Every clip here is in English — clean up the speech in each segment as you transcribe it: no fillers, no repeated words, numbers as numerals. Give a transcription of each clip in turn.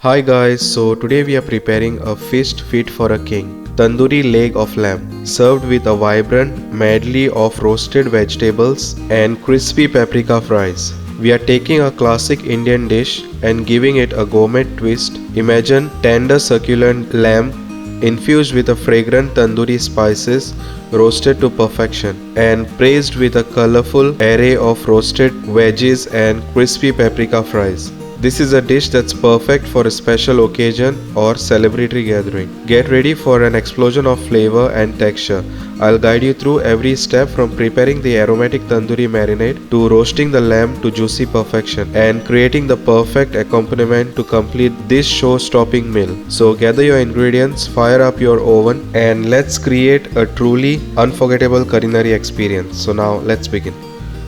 Hi guys, so today we are preparing a feast fit for a king. Tandoori leg of lamb, served with a vibrant medley of roasted vegetables and crispy paprika fries. We are taking a classic Indian dish and giving it a gourmet twist. Imagine tender succulent lamb infused with a fragrant tandoori spices roasted to perfection and praised with a colorful array of roasted veggies and crispy paprika fries. This is a dish that's perfect for a special occasion or celebratory gathering. Get ready for an explosion of flavor and texture. I'll guide you through every step from preparing the aromatic tandoori marinade to roasting the lamb to juicy perfection and creating the perfect accompaniment to complete this show-stopping meal. So gather your ingredients, fire up your oven, and let's create a truly unforgettable culinary experience. So now let's begin.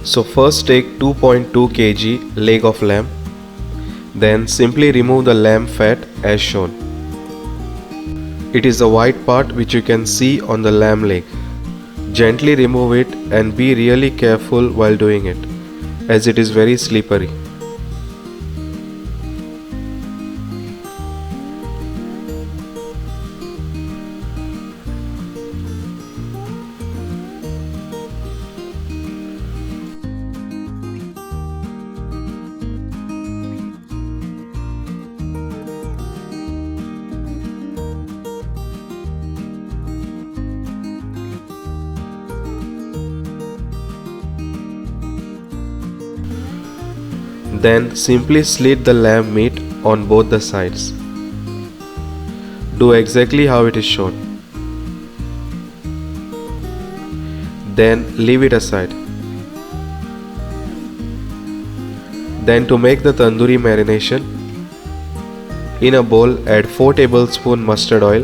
So first take 2.2 kg leg of lamb. Then simply remove the lamb fat as shown. It is the white part which you can see on the lamb leg. Gently remove it and be really careful while doing it, as it is very slippery. Then simply slit the lamb meat on both the sides. Do exactly how it is shown. Then leave it aside. Then to make the tandoori marination, in a bowl add 4 tablespoons mustard oil,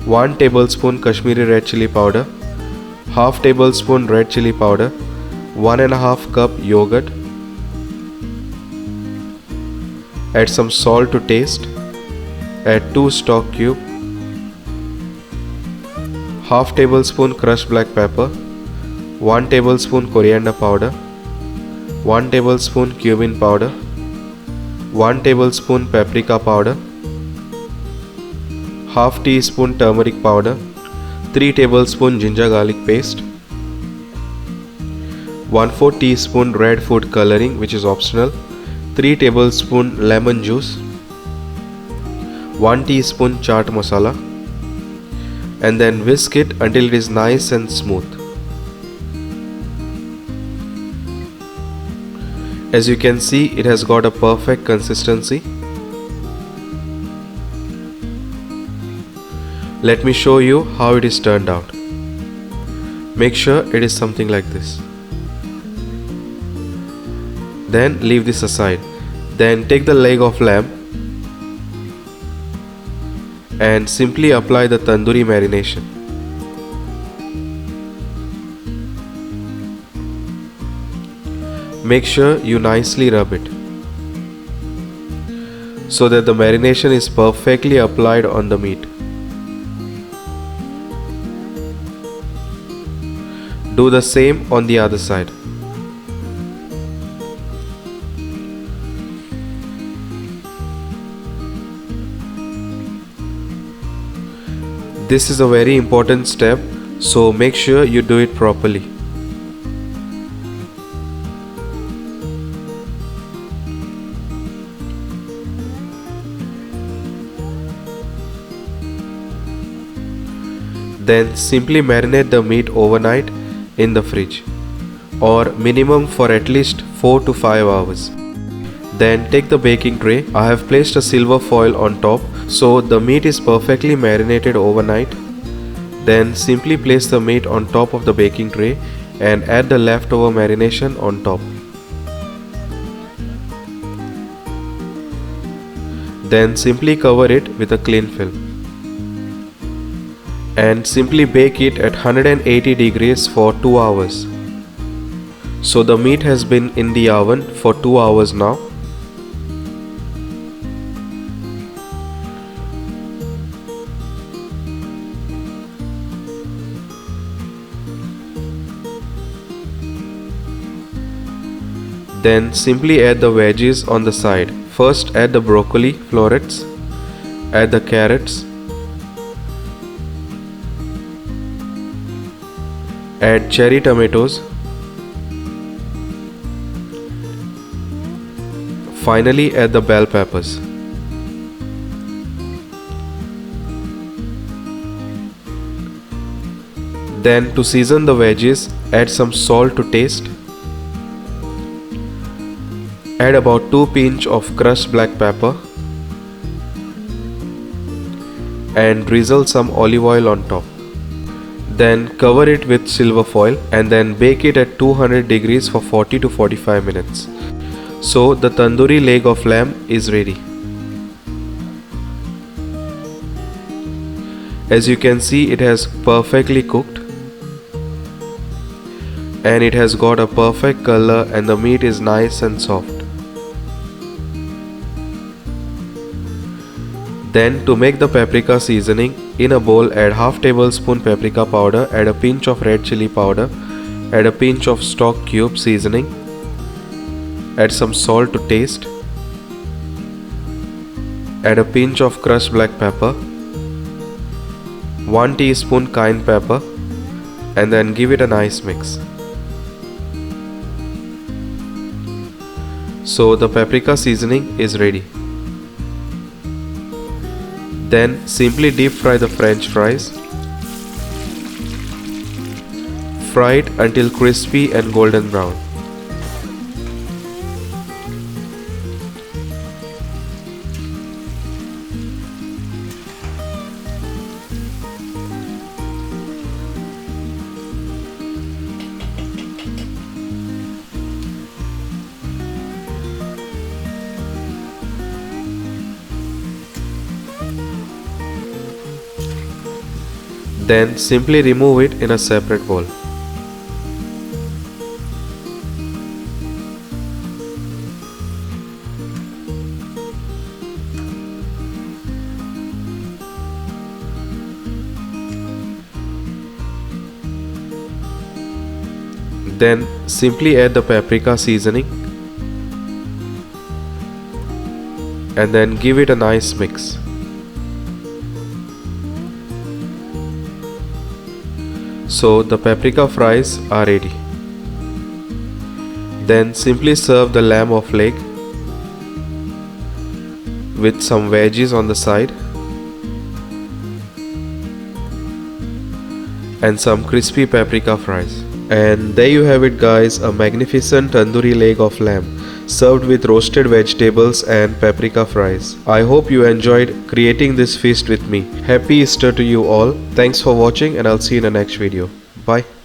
1 tablespoon Kashmiri red chili powder, half tablespoon red chili powder, 1.5 cup yogurt, add some salt to taste, add 2 stock cube, half tablespoon crushed black pepper, 1 tablespoon coriander powder, 1 tablespoon cumin powder, 1 tablespoon paprika powder, half teaspoon turmeric powder, 3 tablespoon ginger garlic paste, 1/4 teaspoon red food coloring which is optional, 3 tablespoon lemon juice, 1 teaspoon chaat masala, and then whisk it until it is nice and smooth. As you can see, it has got a perfect consistency. Let me show you how it is turned out. Make sure it is something like this. Then leave this aside. Then take the leg of lamb and simply apply the tandoori marination. Make sure you nicely rub it so that the marination is perfectly applied on the meat. Do the same on the other side. This is a very important step, so make sure you do it properly. Then simply marinate the meat overnight in the fridge, or minimum for at least 4 to 5 hours. Then take the baking tray. I have placed a silver foil on top so the meat is perfectly marinated overnight. Then simply place the meat on top of the baking tray and add the leftover marination on top. Then simply cover it with a cling film and simply bake it at 180 degrees for 2 hours. So the meat has been in the oven for 2 hours now. Then simply add the veggies on the side First add the broccoli florets, add the carrots, add cherry tomatoes, finally add the bell peppers. Then to season the veggies, add some salt to taste. Add about 2 pinch of crushed black pepper and drizzle some olive oil on top. Then cover it with silver foil and then bake it at 200 degrees for 40 to 45 minutes. So the tandoori leg of lamb is ready. As you can see, it has perfectly cooked and it has got a perfect color and the meat is nice and soft. Then to make the paprika seasoning, in a bowl add half tablespoon paprika powder, add a pinch of red chili powder, add a pinch of stock cube seasoning, add some salt to taste, add a pinch of crushed black pepper, 1 teaspoon cayenne pepper and then give it a nice mix. So the paprika seasoning is ready. Then simply deep fry the French fries. Fry it until crispy and golden brown. Then simply remove it in a separate bowl. Then simply add the paprika seasoning and then give it a nice mix. So the paprika fries are ready. Then simply serve the lamb of leg with some veggies on the side and some crispy paprika fries. And there you have it guys, a magnificent tandoori leg of lamb served with roasted vegetables and paprika fries. I hope you enjoyed creating this feast with me. Happy Easter to you all. Thanks for watching and I'll see you in the next video. Bye.